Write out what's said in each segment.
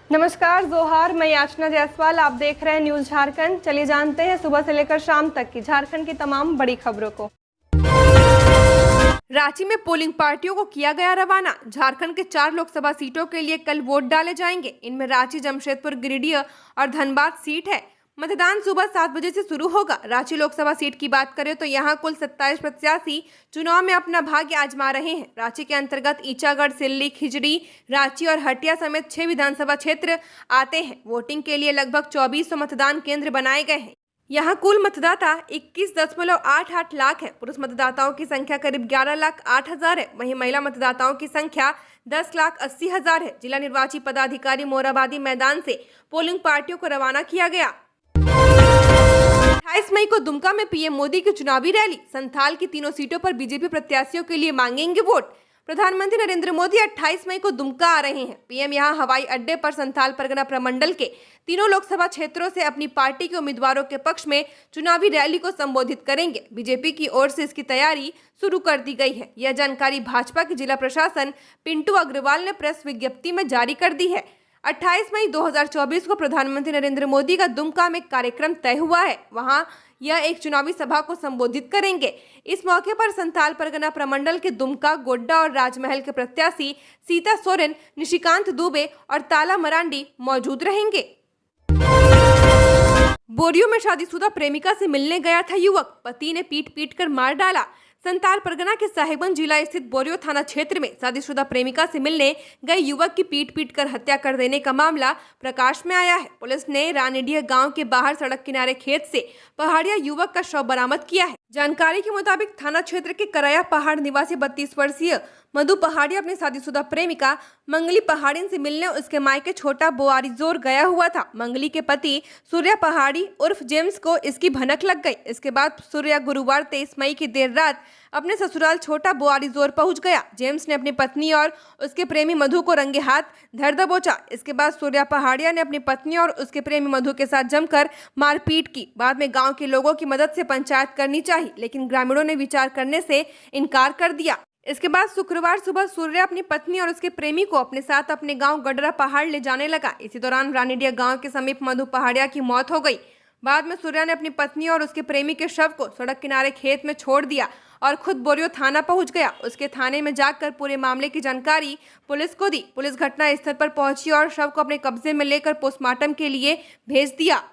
नमस्कार, जोहार। मैं याचना जायसवाल, आप देख रहे हैं न्यूज झारखंड। चलिए जानते हैं सुबह से लेकर शाम तक की झारखंड की तमाम बड़ी खबरों को। रांची में पोलिंग पार्टियों को किया गया रवाना। झारखंड के 4 लोकसभा सीटों के लिए कल वोट डाले जाएंगे। इनमें रांची, जमशेदपुर, गिरिडीह और धनबाद सीट है। मतदान सुबह 7 बजे से शुरू होगा। रांची लोकसभा सीट की बात करें तो यहां कुल 27 प्रत्याशी चुनाव में अपना भाग्य आजमा रहे हैं। रांची के अंतर्गत ईचागढ़, सिल्ली, खिजड़ी, रांची और हटिया समेत 6 विधानसभा क्षेत्र आते हैं। वोटिंग के लिए लगभग 2400 मतदान केंद्र बनाए गए हैं। यहाँ कुल मतदाता 21.88 लाख है। पुरुष मतदाताओं की संख्या करीब 11,08,000 है। वहीं महिला मतदाताओं की संख्या 10,80,000 है। जिला निर्वाची पदाधिकारी मोराबादी मैदान से पोलिंग पार्टियों को रवाना किया गया। 28 मई को दुमका में पीएम मोदी की चुनावी रैली। संथाल की तीनों सीटों पर बीजेपी प्रत्याशियों के लिए मांगेंगे वोट। प्रधानमंत्री नरेंद्र मोदी 28 मई को दुमका आ रहे हैं। पीएम यहां हवाई अड्डे पर संथाल परगना प्रमंडल के तीनों लोकसभा क्षेत्रों से अपनी पार्टी के उम्मीदवारों के पक्ष में चुनावी रैली को संबोधित करेंगे। बीजेपी की ओर से इसकी तैयारी शुरू कर दी गई है। यह जानकारी भाजपा के जिला प्रशासन पिंटू अग्रवाल ने प्रेस विज्ञप्ति में जारी कर दी है। 28 मई 2024 को प्रधानमंत्री नरेंद्र मोदी का दुमका में कार्यक्रम तय हुआ है। वहां यह एक चुनावी सभा को संबोधित करेंगे। इस मौके पर संथाल परगना प्रमंडल के दुमका, गोड्डा और राजमहल के प्रत्याशी सीता सोरेन, निशिकांत दुबे और ताला मरांडी मौजूद रहेंगे। बोरियो में शादीशुदा प्रेमिका से मिलने गया था युवक, पति ने पीट कर मार डाला। संथाल परगना के साहिबगंज जिला स्थित बोरियो थाना क्षेत्र में शादीशुदा प्रेमिका से मिलने गए युवक की पीट कर हत्या कर देने का मामला प्रकाश में आया है। पुलिस ने रानीडीह गांव के बाहर सड़क किनारे खेत से पहाड़िया युवक का शव बरामद किया है। जानकारी के मुताबिक थाना क्षेत्र के कराया पहाड़ निवासी 32 वर्षीय मधु पहाड़िया अपनी शादीशुदा प्रेमिका मंगली पहाड़िन से मिलने उसके मायके छोटा बोआरीजोर गया हुआ था। मंगली के पति सूर्या पहाड़ी उर्फ जेम्स को इसकी भनक लग गई। इसके बाद सूर्या गुरुवार 23 मई की देर रात अपने ससुराल छोटा बोआरीजोर पहुंच गया। जेम्स ने अपनी पत्नी और उसके प्रेमी मधु को रंगे हाथ धर दबोचा। इसके बाद सूर्या पहाड़िया ने अपनी पत्नी और उसके प्रेमी मधु के साथ जमकर मारपीट की। बाद में गांव के लोगों की मदद से पंचायत करनी चाहिए, लेकिन ग्रामीणों ने विचार करने से इनकार कर दिया। इसके बाद शुक्रवार सुबह सूर्या अपनी पत्नी और उसके प्रेमी को अपने साथ अपने गांव गडरा पहाड़ ले जाने लगा। इसी दौरान रानीडीह गांव के समीप मधु पहाड़िया की मौत हो गई। बाद में सूर्या ने अपनी पत्नी और उसके प्रेमी के शव को सड़क किनारे खेत में छोड़ दिया और खुद बोरियो थाना पहुंच गया। उसके थाने में जाकर पूरे मामले की जानकारी पुलिस को दी। पुलिस घटना स्थल पर पहुंची और शव को अपने कब्जे में लेकर पोस्टमार्टम के लिए भेज दिया।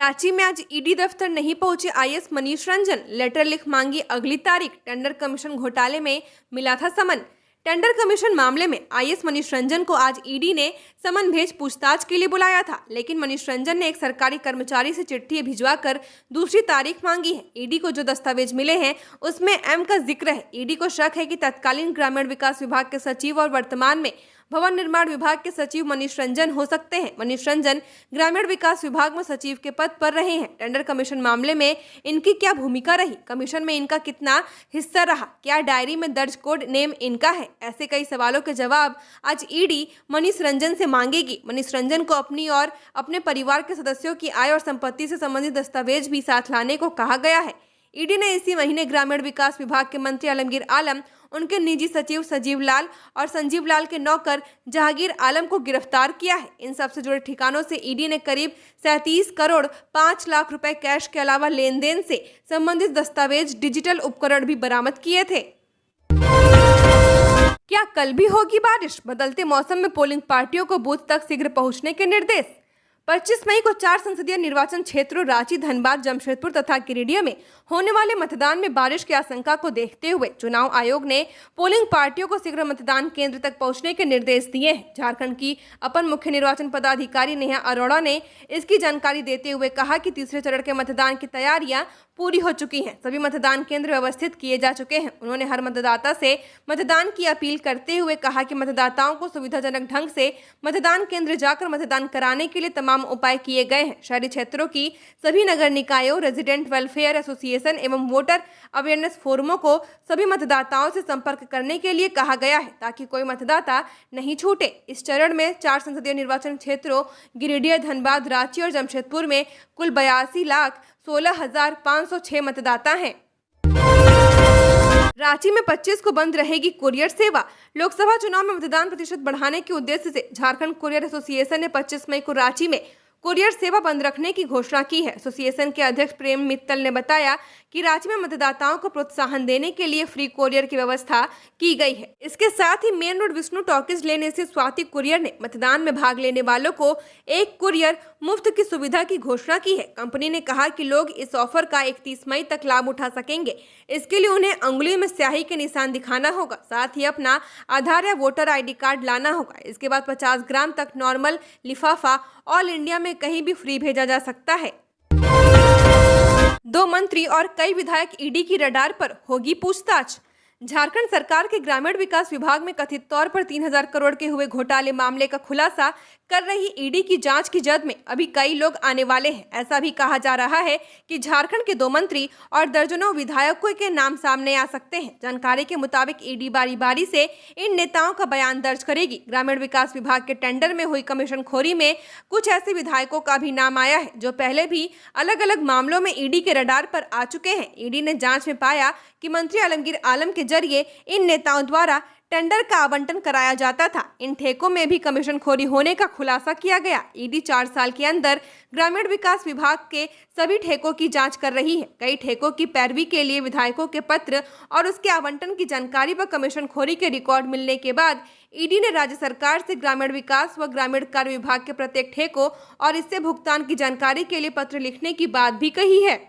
रांची में आज ईडी दफ्तर नहीं पहुंचे आईएएस मनीष रंजन। लेटर लिख मांगी अगली तारीख। टेंडर कमीशन घोटाले में मिला था समन। टेंडर कमीशन मामले में आईएएस मनीष रंजन को आज ईडी ने समन भेज पूछताछ के लिए बुलाया था, लेकिन मनीष रंजन ने एक सरकारी कर्मचारी से चिट्ठी भिजवाकर दूसरी तारीख मांगी है। ईडी को जो दस्तावेज मिले हैं उसमें एम का जिक्र है। ईडी को शक है कि तत्कालीन ग्रामीण विकास विभाग के सचिव और वर्तमान में भवन निर्माण विभाग के सचिव मनीष रंजन हो सकते हैं। मनीष रंजन ग्रामीण विकास विभाग में सचिव के पद पर रहे हैं। टेंडर कमीशन मामले में इनकी क्या भूमिका रही? कमीशन में इनका कितना हिस्सा रहा? क्या डायरी में दर्ज कोड नेम इनका है? ऐसे कई सवालों के जवाब आज ईडी मनीष रंजन से मांगेगी। मनीष रंजन को अपनी और अपने परिवार के सदस्यों की आय और संपत्ति से संबंधित दस्तावेज भी साथ लाने को कहा गया है। ईडी ने इसी महीने ग्रामीण विकास विभाग के मंत्री आलमगीर आलम, उनके निजी सचिव सजीव लाल और संजीव लाल के नौकर जहांगीर आलम को गिरफ्तार किया है। इन सबसे जुड़े ठिकानों से ईडी ने करीब 37 करोड़ 5 लाख रुपए कैश के अलावा लेन देन से संबंधित दस्तावेज, डिजिटल उपकरण भी बरामद किए थे। क्या कल भी होगी बारिश? बदलते मौसम में पोलिंग पार्टियों को बूथ तक शीघ्र पहुंचने के निर्देश। 25 मई को 4 संसदीय निर्वाचन क्षेत्रों रांची, धनबाद, जमशेदपुर तथा गिरिडीह में होने वाले मतदान में बारिश की आशंका को देखते हुए चुनाव आयोग ने पोलिंग पार्टियों को शीघ्र मतदान केंद्र तक पहुंचने के निर्देश दिए हैं। झारखंड की अपर मुख्य निर्वाचन पदाधिकारी नेहा अरोड़ा ने इसकी जानकारी देते हुए कहा कि तीसरे चरण के मतदान की तैयारियां पूरी हो चुकी हैं। सभी मतदान केंद्र व्यवस्थित किए जा चुके हैं। उन्होंने हर मतदाता से मतदान की अपील करते हुए कहा कि मतदाताओं को सुविधाजनक ढंग से मतदान केंद्र जाकर मतदान कराने के लिए तमाम उपाय किए गए हैं। शहरी क्षेत्रों की सभी नगर निकायों, रेजिडेंट वेलफेयर एसोसिएशन एवं वोटर अवेयरनेस फोरमों को सभी मतदाताओं से संपर्क करने के लिए कहा गया है, ताकि कोई मतदाता नहीं छूटे। इस चरण में 4 संसदीय निर्वाचन क्षेत्रों गिरिडीह, धनबाद, रांची और जमशेदपुर में कुल 82,16,506 मतदाता हैं। रांची में 25 को बंद रहेगी कुरियर सेवा। लोकसभा चुनाव में मतदान प्रतिशत बढ़ाने के उद्देश्य से झारखंड कुरियर एसोसिएशन ने 25 मई को रांची में कुरियर सेवा बंद रखने की घोषणा की है। एसोसिएशन के अध्यक्ष प्रेम मित्तल ने बताया कि राज्य में मतदाताओं को प्रोत्साहन देने के लिए फ्री कुरियर की व्यवस्था की गई है। इसके साथ ही मेन रोड विष्णु टॉकीज लेन स्थित स्वाति कुरियर ने मतदान में भाग लेने वालों को एक कुरियर मुफ्त की सुविधा की घोषणा की है। कंपनी ने कहा कि लोग इस ऑफर का 31 मई तक लाभ उठा सकेंगे। इसके लिए उन्हें अंगुली में स्याही के निशान दिखाना होगा, साथ ही अपना आधार या वोटर ID कार्ड लाना होगा। इसके बाद 50 ग्राम तक नॉर्मल लिफाफा ऑल इंडिया में कहीं भी फ्री भेजा जा सकता है। 2 मंत्री और कई विधायक ईडी की रडार पर, होगी पूछताछ। झारखंड सरकार के ग्रामीण विकास विभाग में कथित तौर पर 3000 करोड़ के हुए घोटाले मामले का खुलासा कर रही ईडी की जांच की जद में अभी कई लोग आने वाले हैं। ऐसा भी कहा जा रहा है कि झारखंड के 2 मंत्री और दर्जनों विधायकों के नाम सामने आ सकते हैं। जानकारी के मुताबिक ईडी बारी बारी से इन नेताओं का बयान दर्ज करेगी। ग्रामीण विकास विभाग के टेंडर में हुई कमीशनखोरी में कुछ ऐसे विधायकों का भी नाम आया है जो पहले भी अलग अलग मामलों में ईडी के रडार पर आ चुके हैं। ईडी ने जांच में पाया कि मंत्री आलमगीर आलम के जरिए इन नेताओं द्वारा टेंडर का आवंटन कराया जाता था। इन ठेकों में भी कमीशनखोरी होने का खुलासा किया गया। ईडी 4 साल के अंदर ग्रामीण विकास विभाग के सभी ठेकों की जांच कर रही है। कई ठेकों की पैरवी के लिए विधायकों के पत्र और उसके आवंटन की जानकारी व कमीशनखोरी के रिकॉर्ड मिलने के बाद ईडी ने राज्य सरकार से ग्रामीण विकास व ग्रामीण कार्य विभाग के प्रत्येक ठेकों और इससे भुगतान की जानकारी के लिए पत्र लिखने की बात भी कही है।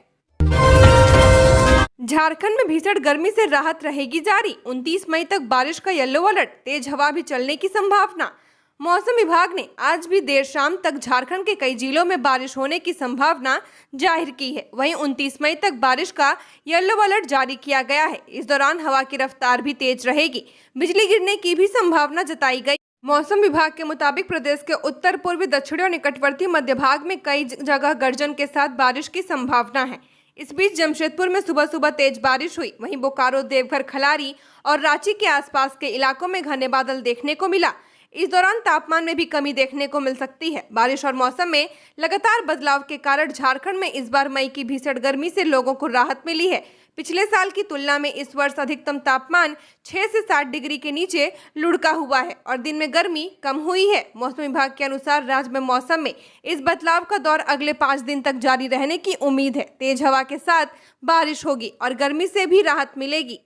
झारखंड में भीषण गर्मी से राहत रहेगी जारी। 29 मई तक बारिश का येलो अलर्ट, तेज हवा भी चलने की संभावना। मौसम विभाग ने आज भी देर शाम तक झारखंड के कई जिलों में बारिश होने की संभावना जाहिर की है। वहीं 29 मई तक बारिश का येलो अलर्ट जारी किया गया है। इस दौरान हवा की रफ्तार भी तेज रहेगी। बिजली गिरने की भी संभावना जताई गई। मौसम विभाग के मुताबिक प्रदेश के उत्तर पूर्वी, दक्षिणी और निकटवर्ती मध्य भाग में कई जगह गर्जन के साथ बारिश की संभावना है। इस बीच जमशेदपुर में सुबह सुबह तेज बारिश हुई। वहीं बोकारो, देवघर, खलारी और रांची के आसपास के इलाकों में घने बादल देखने को मिला। इस दौरान तापमान में भी कमी देखने को मिल सकती है। बारिश और मौसम में लगातार बदलाव के कारण झारखंड में इस बार मई की भीषण गर्मी से लोगों को राहत मिली है। पिछले साल की तुलना में इस वर्ष अधिकतम तापमान 6 से 7 डिग्री के नीचे लुढ़का हुआ है और दिन में गर्मी कम हुई है। मौसम विभाग के अनुसार राज्य में मौसम में इस बदलाव का दौर अगले 5 दिन तक जारी रहने की उम्मीद है। तेज हवा के साथ बारिश होगी और गर्मी से भी राहत मिलेगी।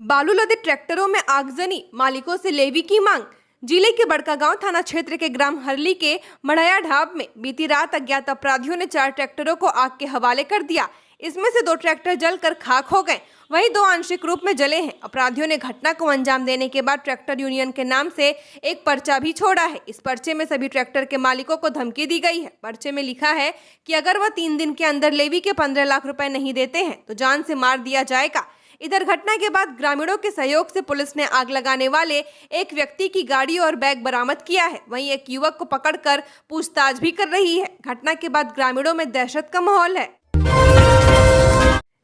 बालू लदे ट्रैक्टरों में आगजनी, मालिकों से लेवी की मांग। जिले के बड़कागांव थाना क्षेत्र के ग्राम हरली के मढ़या ढाब में बीती रात अज्ञात अपराधियों ने 4 ट्रैक्टरों को आग के हवाले कर दिया। इसमें से 2 ट्रैक्टर जलकर खाक हो गए, वहीं 2 आंशिक रूप में जले हैं। अपराधियों ने घटना को अंजाम देने के बाद ट्रैक्टर यूनियन के नाम से एक पर्चा भी छोड़ा है। इस पर्चे में सभी ट्रैक्टर के मालिकों को धमकी दी गई है। पर्चे में लिखा है कि अगर वह 3 दिन के अंदर लेवी के 15 लाख रुपए नहीं देते हैं तो जान से मार दिया जाएगा। इधर घटना के बाद ग्रामीणों के सहयोग से पुलिस ने आग लगाने वाले एक व्यक्ति की गाड़ी और बैग बरामद किया है। वहीं एक युवक को पकड़कर पूछताछ भी कर रही है। घटना के बाद ग्रामीणों में दहशत का माहौल है।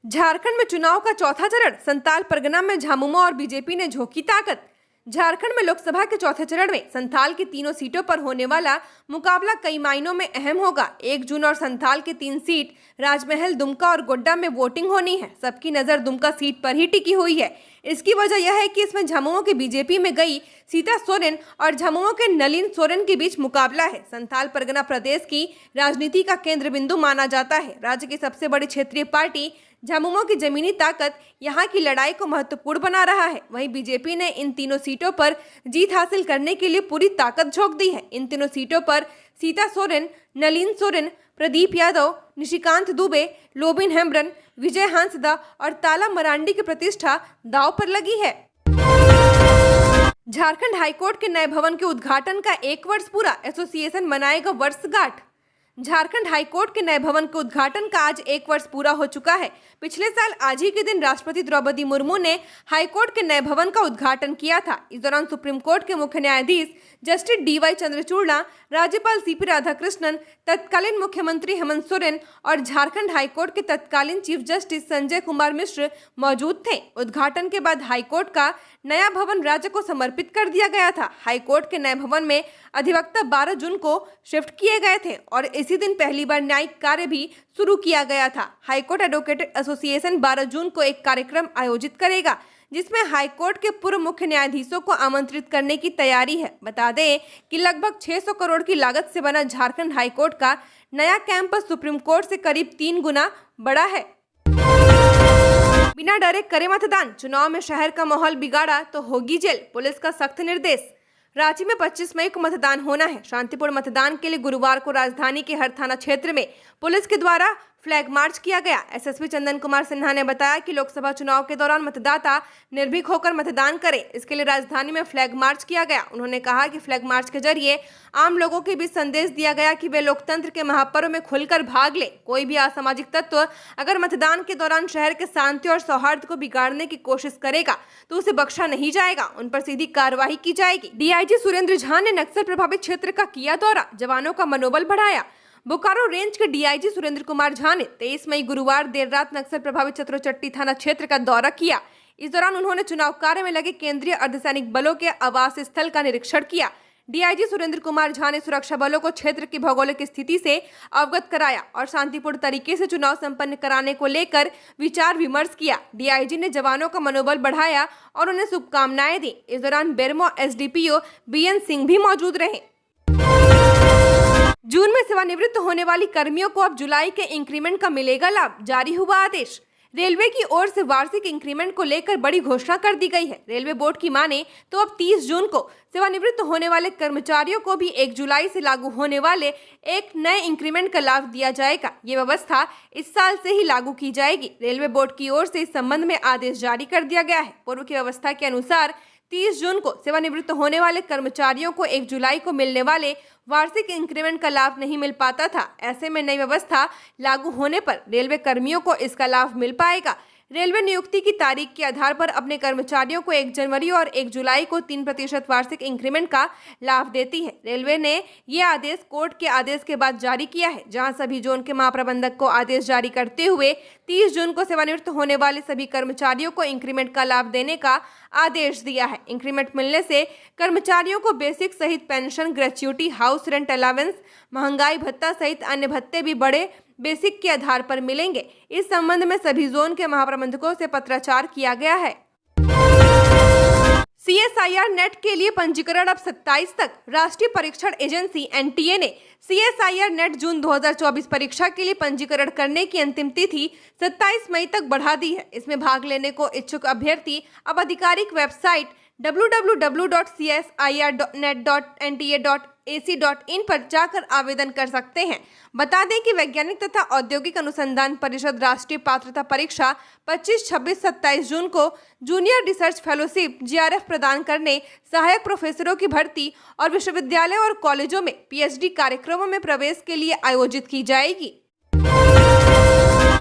झारखंड में चुनाव का चौथा चरण, संताल परगना में झामुमो और बीजेपी ने झोंकी ताकत। झारखंड में लोकसभा के चौथे चरण में संथाल की 3 सीटों पर होने वाला मुकाबला कई मायनों में अहम होगा। 1 जून और संथाल की 3 सीट राजमहल, दुमका और गोड्डा में वोटिंग होनी है। सबकी नजर दुमका सीट पर ही टिकी हुई है। इसकी वजह यह है कि इसमें झामुमो के बीजेपी में गई सीता सोरेन और झामुमो के नलिन सोरेन के बीच मुकाबला है। संथाल परगना प्रदेश की राजनीति का केंद्र बिंदु माना जाता है। राज्य की सबसे बड़ी क्षेत्रीय पार्टी झामुमो की जमीनी ताकत यहाँ की लड़ाई को महत्वपूर्ण बना रहा है। वहीं बीजेपी ने इन 3 सीटों पर जीत हासिल करने के लिए पूरी ताकत झोंक दी है। इन 3 सीटों पर सीता सोरेन, नलिन सोरेन, प्रदीप यादव, निशिकांत दुबे, लोबिन हेम्ब्रन, विजय हांसदा और ताला मरांडी की प्रतिष्ठा दांव पर लगी है। झारखंड हाईकोर्ट के नए भवन के उद्घाटन का 1 वर्ष पूरा, एसोसिएशन मनाएगा वर्षगांठ। झारखंड हाईकोर्ट के नए भवन के उद्घाटन का आज 1 वर्ष पूरा हो चुका है। पिछले साल आज ही के दिन राष्ट्रपति द्रौपदी मुर्मू ने हाईकोर्ट के नए भवन का उद्घाटन किया था। इस दौरान सुप्रीम कोर्ट के मुख्य न्यायाधीश जस्टिस DY चंद्रचूड़, राज्यपाल CP राधाकृष्णन, तत्कालीन मुख्यमंत्री हेमंत सोरेन और झारखंड हाईकोर्ट के तत्कालीन चीफ जस्टिस संजय कुमार मिश्र मौजूद थे। उद्घाटन के बाद हाईकोर्ट का नया भवन राज्य को समर्पित कर दिया गया था। हाईकोर्ट के नए भवन में अधिवक्ता 12 जून को शिफ्ट किए गए थे और इस इसी दिन पहली बार न्यायिक कार्य भी शुरू किया गया था। हाईकोर्ट एडवोकेट एसोसिएशन 12 जून को एक कार्यक्रम आयोजित करेगा, जिसमें हाईकोर्ट के पूर्व मुख्य न्यायाधीशों को आमंत्रित करने की तैयारी है। बता दें कि लगभग 600 करोड़ की लागत से बना झारखंड हाईकोर्ट का नया कैंपस सुप्रीम कोर्ट से करीब 3 गुना बड़ा है। बिना डरे करे मतदान, चुनाव में शहर का माहौल बिगाड़ा तो होगी जेल, पुलिस का सख्त निर्देश। रांची में 25 मई को मतदान होना है। शांतिपूर्ण मतदान के लिए गुरुवार को राजधानी के हर थाना क्षेत्र में पुलिस के द्वारा फ्लैग मार्च किया गया। एसएसपी चंदन कुमार सिन्हा ने बताया कि लोकसभा चुनाव के दौरान मतदाता निर्भीक होकर मतदान करें, इसके लिए राजधानी में फ्लैग मार्च किया गया। उन्होंने कहा कि फ्लैग मार्च के जरिए आम लोगों के बीच संदेश दिया गया कि वे लोकतंत्र के महापर्व में खुलकर भाग लें। कोई भी असामाजिक तत्व अगर मतदान के दौरान शहर के शांति और सौहार्द को बिगाड़ने की कोशिश करेगा तो उसे बख्शा नहीं जाएगा, उन पर सीधी कार्रवाई की जाएगी। डीआईजी सुरेंद्र झा ने नक्सल प्रभावित क्षेत्र का किया दौरा, जवानों का मनोबल बढ़ाया। बोकारो रेंज के डीआईजी सुरेंद्र कुमार झा ने 23 मई गुरुवार देर रात नक्सल प्रभावित चतुरचट्टी थाना क्षेत्र का दौरा किया। इस दौरान उन्होंने चुनाव कार्य में लगे केंद्रीय अर्धसैनिक बलों के आवास स्थल का निरीक्षण किया। डीआईजी सुरेंद्र कुमार झा ने सुरक्षा बलों को क्षेत्र की भौगोलिक स्थिति से अवगत कराया और शांतिपूर्ण तरीके से चुनाव संपन्न कराने को लेकर विचार विमर्श किया। डीआईजी ने जवानों का मनोबल बढ़ाया और उन्हें शुभकामनाएं दी। इस दौरान बेरमो एसडीपीओ बीएन सिंह भी मौजूद रहे। जून में सेवानिवृत्त होने वाली कर्मियों को अब जुलाई के इंक्रीमेंट का मिलेगा लाभ, जारी हुआ आदेश। रेलवे की ओर से वार्षिक इंक्रीमेंट को लेकर बड़ी घोषणा कर दी गई है। रेलवे बोर्ड की माने तो अब 30 जून को सेवानिवृत्त होने वाले कर्मचारियों को भी 1 जुलाई से लागू होने वाले एक नए इंक्रीमेंट का लाभ दिया जाएगा। ये व्यवस्था इस साल से ही लागू की जाएगी। रेलवे बोर्ड की ओर से इस संबंध में आदेश जारी कर दिया गया है। पूर्व की व्यवस्था के अनुसार 30 जून को सेवानिवृत्त होने वाले कर्मचारियों को 1 जुलाई को मिलने वाले वार्षिक इंक्रीमेंट का लाभ नहीं मिल पाता था। ऐसे में नई व्यवस्था लागू होने पर रेलवे कर्मियों को इसका लाभ मिल पाएगा। रेलवे नियुक्ति की तारीख के आधार पर अपने कर्मचारियों को 1 जनवरी और 1 जुलाई को 3% वार्षिक इंक्रीमेंट का लाभ देती है। रेलवे ने ये आदेश कोर्ट के आदेश के बाद जारी किया है, जहां सभी जोन के महाप्रबंधक को आदेश जारी करते हुए 30 जून को सेवानिवृत्त होने वाले सभी कर्मचारियों को इंक्रीमेंट का लाभ देने का आदेश दिया है। इंक्रीमेंट मिलने से कर्मचारियों को बेसिक सहित pension, gratuity, house rent allowance, महंगाई भत्ता सहित अन्य भत्ते भी बड़े बेसिक के आधार पर मिलेंगे। इस संबंध में सभी जोन के महाप्रबंधकों से पत्राचार किया गया है। CSIR नेट के लिए पंजीकरण अब 27 तक। राष्ट्रीय परीक्षण एजेंसी NTA ने CSIR नेट जून 2024 परीक्षा के लिए पंजीकरण करने की अंतिम तिथि 27 मई तक बढ़ा दी है। इसमें भाग लेने को इच्छुक अभ्यर्थी अब आधिकारिक वेबसाइट www.csirnet.nta.ac.in पर जाकर आवेदन कर सकते हैं। बता दें कि वैज्ञानिक तथा औद्योगिक अनुसंधान परिषद राष्ट्रीय पात्रता परीक्षा 25, 26, 27 जून को जूनियर रिसर्च फेलोशिप GRF प्रदान करने, सहायक प्रोफेसरों की भर्ती और विश्वविद्यालयों और कॉलेजों में PhD कार्यक्रमों में प्रवेश के लिए आयोजित की जाएगी।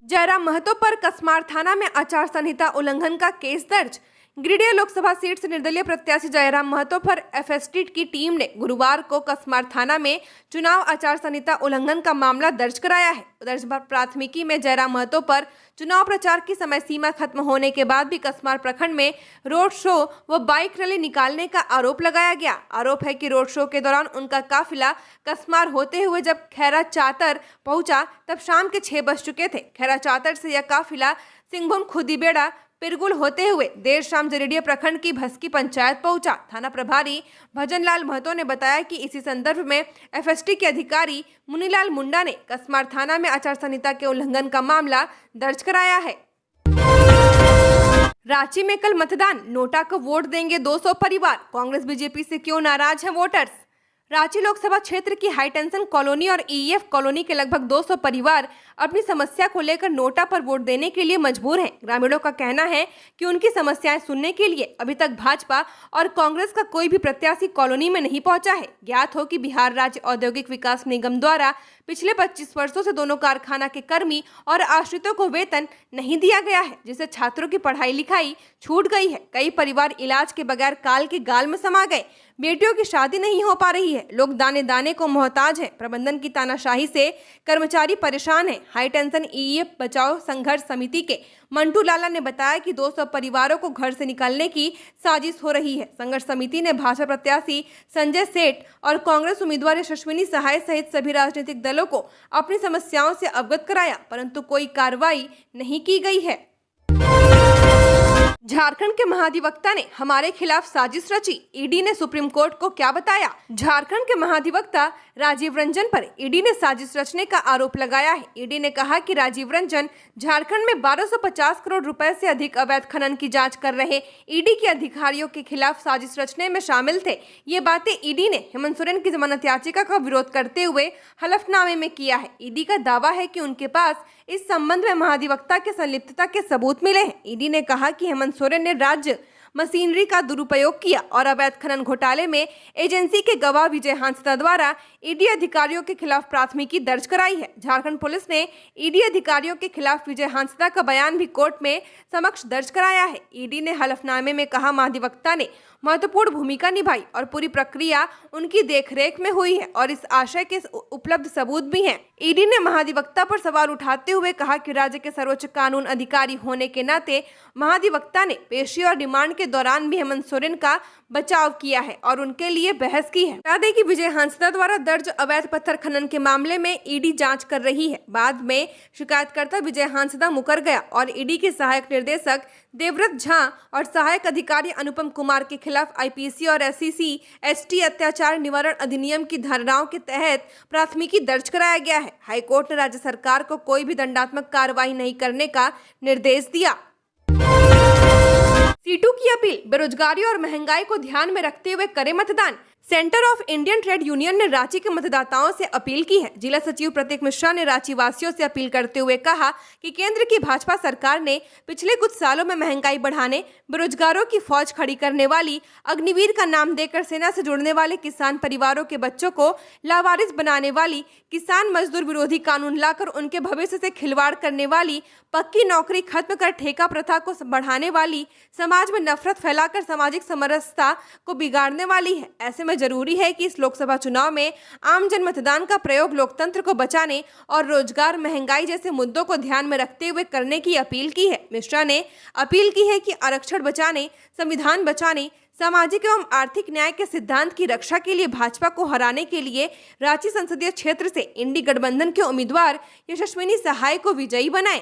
जयराम महतो पर कसमार थाना में आचार संहिता उल्लंघन का केस दर्ज। गिरिडीह लोकसभा सीट से निर्दलीय प्रत्याशी जयराम महतो पर FST की टीम ने गुरुवार को कसमार थाना में चुनाव आचार संहिता उल्लंघन का मामला दर्ज कराया है। दर्ज प्राथमिकी में जयराम महतो पर चुनाव प्रचार की समय सीमा खत्म होने के बाद भी कसमार प्रखंड में रोड शो व बाइक रैली निकालने का आरोप लगाया गया। आरोप है कि रोड शो के दौरान उनका काफिला कसमार होते हुए जब खैरा चातर पहुंचा तब शाम के 6 बज चुके थे। खैरा चातर से यह काफिला सिंहभूम खुदीबेड़ा पिरगुल होते हुए देर शाम जरीडीह प्रखंड की भस्की पंचायत पहुंचा। थाना प्रभारी भजनलाल महतो ने बताया कि इसी संदर्भ में FST के अधिकारी मुनीलाल मुंडा ने कसमार थाना में आचार संहिता के उल्लंघन का मामला दर्ज कराया है। रांची में कल मतदान, नोटा को वोट देंगे 200 परिवार। कांग्रेस बीजेपी से क्यों नाराज हैं वोटर्स। रांची लोकसभा क्षेत्र की हाईटेंशन कॉलोनी और EF कॉलोनी के लगभग 200 परिवार अपनी समस्या को लेकर नोटा पर वोट देने के लिए मजबूर हैं। ग्रामीणों का कहना है कि उनकी समस्याएं सुनने के लिए अभी तक भाजपा और कांग्रेस का कोई भी प्रत्याशी कॉलोनी में नहीं पहुंचा है। ज्ञात हो कि बिहार राज्य औद्योगिक विकास निगम द्वारा पिछले 25 वर्षों से दोनों कारखाना के कर्मी और आश्रितों को वेतन नहीं दिया गया है, जिससे छात्रों की पढ़ाई लिखाई छूट गई है। कई परिवार इलाज के बगैर काल के गाल में समा गए। बेटियों की शादी नहीं हो पा रही है, लोग दाने दाने को मोहताज हैं, प्रबंधन की तानाशाही से कर्मचारी परेशान हैं। हाई टेंशन ईएफ बचाओ संघर्ष समिति के मंटू लाला ने बताया कि 200 परिवारों को घर से निकालने की साजिश हो रही है। संघर्ष समिति ने भाजपा प्रत्याशी संजय सेठ और कांग्रेस उम्मीदवार यशस्विनी सहाय सहित सभी राजनीतिक दलों को अपनी समस्याओं से अवगत कराया, परंतु कोई कार्रवाई नहीं की गई है। झारखंड के महाधिवक्ता ने हमारे खिलाफ साजिश रची, ईडी ने सुप्रीम कोर्ट को क्या बताया। झारखंड के महाधिवक्ता राजीव रंजन पर ईडी ने साजिश रचने का आरोप लगाया है। ईडी ने कहा कि राजीव रंजन झारखंड में 1250 करोड़ रुपए से अधिक अवैध खनन की जांच कर रहे ईडी के अधिकारियों के खिलाफ साजिश रचने में शामिल थे। ये बातें ईडी ने हेमंत सोरेन की जमानत याचिका का विरोध करते हुए हलफनामे में किया है। ईडी का दावा है कि उनके पास इस संबंध में महाधिवक्ता के संलिप्तता के सबूत मिले हैं। ईडी ने कहा कि हेमंत सोरेन ने राज्य मशीनरी का दुरुपयोग किया और अवैध खनन घोटाले में एजेंसी के गवाह विजय हांसदा द्वारा ईडी अधिकारियों के खिलाफ प्राथमिकी दर्ज कराई है। झारखंड पुलिस ने ईडी अधिकारियों के खिलाफ विजय हांसदा का बयान भी कोर्ट में समक्ष दर्ज कराया है। ईडी ने हलफनामे में कहा महाधिवक्ता ने महत्वपूर्ण भूमिका निभाई और पूरी प्रक्रिया उनकी देखरेख में हुई है और इस आशय के उपलब्ध सबूत भी हैं। ईडी ने महाधिवक्ता पर सवाल उठाते हुए कहा कि राज्य के सर्वोच्च कानून अधिकारी होने के नाते महाधिवक्ता ने पेशी और रिमांड के दौरान भी हेमंत सोरेन का बचाव किया है और उनके लिए बहस की है। बता दें कि विजय हांसदा द्वारा दर्ज अवैध पत्थर खनन के मामले में ईडी जांच कर रही है। बाद में शिकायतकर्ता विजय हांसदा मुकर गया और ईडी के सहायक निर्देशक देवव्रत झा और सहायक अधिकारी अनुपम कुमार के खिलाफ आईपीसी और एससीसी एसटी अत्याचार निवारण अधिनियम की धाराओं के तहत प्राथमिकी दर्ज कराया गया है। हाईकोर्ट ने राज्य सरकार को कोई भी दंडात्मक कार्रवाई नहीं करने का निर्देश दिया। सीटू की अपील, बेरोजगारी और महंगाई को ध्यान में रखते हुए करें मतदान। Centre of Indian trade union ने रांची के मतदाताओं से अपील की है। जिला सचिव प्रतीक मिश्रा ने रांची वासियों से अपील करते हुए कहा कि केंद्र की भाजपा सरकार ने पिछले कुछ सालों में महंगाई बढ़ाने, बेरोजगारों की फौज खड़ी करने वाली, अग्निवीर का नाम देकर सेना से जुड़ने वाले किसान परिवारों के बच्चों को लावारिस बनाने वाली, किसान मजदूर विरोधी कानून लाकर उनके भविष्य से खिलवाड़ करने वाली, पक्की नौकरी खत्म कर ठेका प्रथा को बढ़ाने वाली, समाज में नफरत फैलाकर सामाजिक समरसता को बिगाड़ने वाली है। ऐसे में जरूरी है कि इस लोकसभा चुनाव में आम जन मतदान का प्रयोग लोकतंत्र को बचाने और रोजगार, महंगाई जैसे मुद्दों को ध्यान में रखते हुए करने की अपील की है। मिश्रा ने अपील की है कि आरक्षण बचाने, संविधान बचाने, सामाजिक एवं आर्थिक न्याय के सिद्धांत की रक्षा के लिए भाजपा को हराने के लिए रांची संसदीय क्षेत्र से इंडी गठबंधन के उम्मीदवार यशस्विनी सहाय को विजयी बनाएं।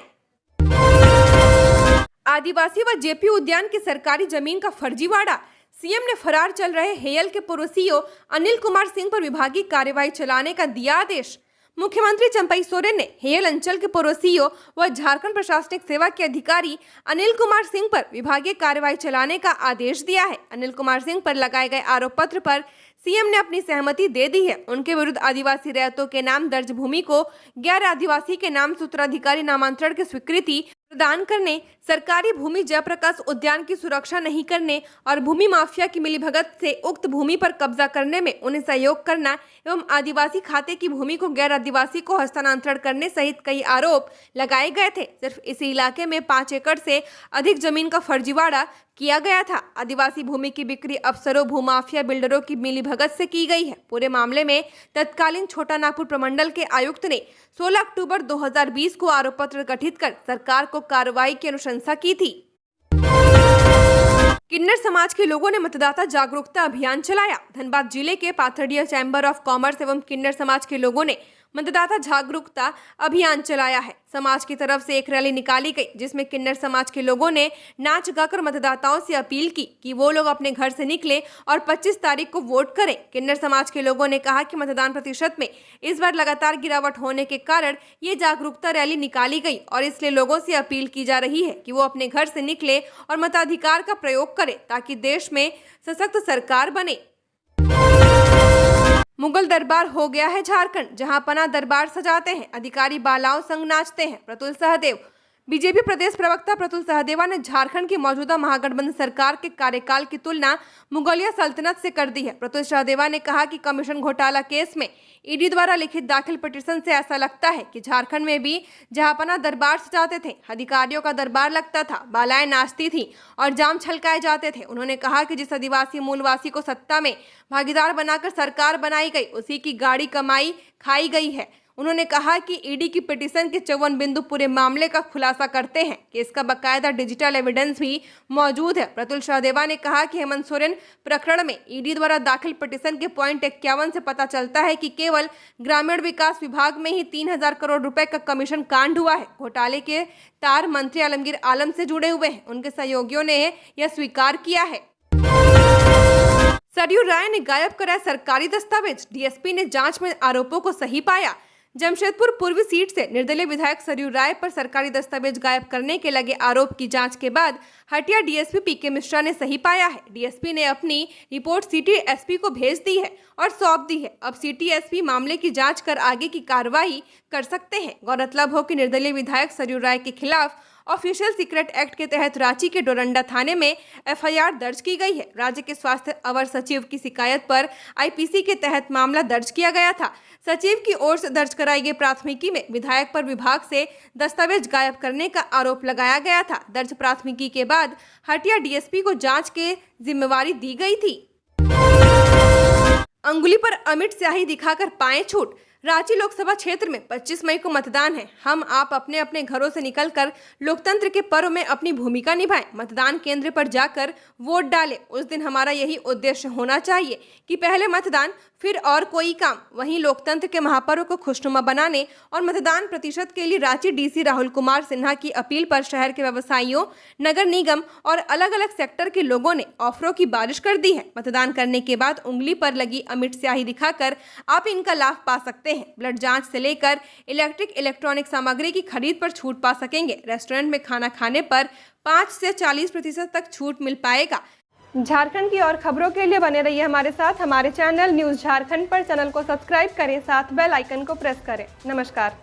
आदिवासी व जेपी उद्यान की सरकारी जमीन का फर्जीवाड़ा, सीएम ने फरार चल रहे हेयल के पूर्व सीईओ अनिल कुमार सिंह पर विभागीय कार्यवाही चलाने का दिया आदेश। मुख्यमंत्री चंपई सोरेन ने हेयल अंचल के पूर्व सीईओ व झारखंड प्रशासनिक सेवा के अधिकारी अनिल कुमार सिंह पर विभागीय कार्यवाही चलाने का आदेश दिया है। अनिल कुमार सिंह पर लगाए गए आरोप पत्र पर सीएम ने अपनी सहमति दे दी है। उनके विरुद्ध आदिवासी रैयतों के नाम दर्ज भूमि को गैर आदिवासी के नाम से उत्तराधिकारी नामांतरण की स्वीकृति प्रदान करने, सरकारी भूमि जयप्रकाश उद्यान की सुरक्षा नहीं करने और भूमि माफिया की मिलीभगत से उक्त भूमि पर कब्जा करने में उन्हें सहयोग करना एवं आदिवासी खाते की भूमि को गैर आदिवासी को हस्तांतरण करने सहित कई आरोप लगाए गए थे। सिर्फ इसी इलाके में 5 एकड़ से अधिक जमीन का फर्जीवाड़ा किया गया था। आदिवासी भूमि की बिक्री अफसरों, भूमाफिया बिल्डरों की मिलीभगत से की गई है। पूरे मामले में तत्कालीन छोटा नागपुर प्रमंडल के आयुक्त ने 16 अक्टूबर 2020 को आरोप पत्र गठित कर सरकार को कार्रवाई की अनुशंसा की थी। किन्नर समाज के लोगों ने मतदाता जागरूकता अभियान चलाया। धनबाद जिले के पाथरडिया चैम्बर ऑफ कॉमर्स एवं किन्नर समाज के लोगों ने मतदाता जागरूकता अभियान चलाया है। समाज की तरफ से एक रैली निकाली गई जिसमें किन्नर समाज के लोगों ने नाच गाकर मतदाताओं से अपील की कि वो लोग अपने घर से निकलें और 25 तारीख को वोट करें। किन्नर समाज के लोगों ने कहा कि मतदान प्रतिशत में इस बार लगातार गिरावट होने के कारण ये जागरूकता रैली निकाली गई और इसलिए लोगों से अपील की जा रही है कि वो अपने घर से निकले और मताधिकार का प्रयोग करें ताकि देश में सशक्त सरकार बने। मुगल दरबार हो गया है झारखंड, जहां पना दरबार सजाते हैं अधिकारी, बालाओं संग नाचते हैं। प्रतुल सहदेव बीजेपी प्रदेश प्रवक्ता प्रतुल सहदेवा ने झारखंड की मौजूदा महागठबंधन सरकार के कार्यकाल की तुलना मुगलिया सल्तनत से कर दी है। प्रतुल सहदेवा ने कहा कि कमीशन घोटाला केस में ईडी द्वारा लिखित दाखिल पिटीशन से ऐसा लगता है कि झारखंड में भी जहांपना दरबार सजाते थे, अधिकारियों का दरबार लगता था, बालाएं नाचती थी और जाम छलकाए जाते थे। उन्होंने कहा कि जिस आदिवासी मूलवासी को सत्ता में भागीदार बनाकर सरकार बनाई गई, उसी की गाड़ी कमाई खाई गई है। उन्होंने कहा कि ईडी की पिटीशन के 54 बिंदु पूरे मामले का खुलासा करते हैं कि इसका बकायदा डिजिटल एविडेंस भी मौजूद है। प्रतुल सहदेवा ने कहा कि हेमंत सोरेन प्रकरण में ईडी द्वारा दाखिल पिटीशन के पॉइंट 51 से पता चलता है कि केवल ग्रामीण विकास विभाग में ही 3000 करोड़ रुपए का कमीशन कांड हुआ है। घोटाले के तार मंत्री आलमगीर आलम से जुड़े हुए हैं। उनके सहयोगियों ने यह स्वीकार किया है। सरयू राय ने गायब कराया सरकारी दस्तावेज, डीएसपी ने जांच में आरोपों को सही पाया। जमशेदपुर पूर्वी सीट से निर्दलीय विधायक सरयू राय पर सरकारी दस्तावेज गायब करने के लगे आरोप की जांच के बाद हटिया डीएसपी पीके मिश्रा ने सही पाया है। डीएसपी ने अपनी रिपोर्ट सिटी एसपी को भेज दी है और सौंप दी है। अब सिटी एसपी मामले की जांच कर आगे की कार्रवाई कर सकते हैं। गौरतलब हो कि निर्दलीय विधायक सरयू राय के खिलाफ ऑफिशियल सीक्रेट एक्ट के तहत रांची के डोरंडा थाने में एफआईआर दर्ज की गई है। राज्य के स्वास्थ्य अवर सचिव की शिकायत पर आईपीसी के तहत मामला दर्ज किया गया था। सचिव की ओर से दर्ज कराई गई प्राथमिकी में विधायक पर विभाग से दस्तावेज गायब करने का आरोप लगाया गया था। दर्ज प्राथमिकी के बाद हटिया डीएसपी को जांच की जिम्मेवारी दी गई थी। अंगुली पर अमिट स्याही दिखाकर पाएं छूट। रांची लोकसभा क्षेत्र में 25 मई को मतदान है। हम आप अपने अपने घरों से निकलकर लोकतंत्र के पर्व में अपनी भूमिका निभाएं, मतदान केंद्र पर जाकर वोट डालें। उस दिन हमारा यही उद्देश्य होना चाहिए कि पहले मतदान फिर और कोई काम। वहीं लोकतंत्र के महापर्व को खुशनुमा बनाने और मतदान प्रतिशत के लिए रांची डीसी राहुल कुमार सिन्हा की अपील पर शहर के व्यवसायियों, नगर निगम और अलग अलग सेक्टर के लोगों ने ऑफरों की बारिश कर दी है। मतदान करने के बाद उंगली पर लगी अमिट स्याही दिखाकर आप इनका लाभ पा सकते हैं। ब्लड जांच से लेकर इलेक्ट्रॉनिक सामग्री की खरीद पर छूट पा सकेंगे। रेस्टोरेंट में खाना खाने पर 5 से 40% तक छूट मिल पाएगा। झारखंड की और खबरों के लिए बने रहिए हमारे साथ। हमारे चैनल न्यूज़ झारखंड पर चैनल को सब्सक्राइब करें, साथ बेल आइकन को प्रेस करें। नमस्कार।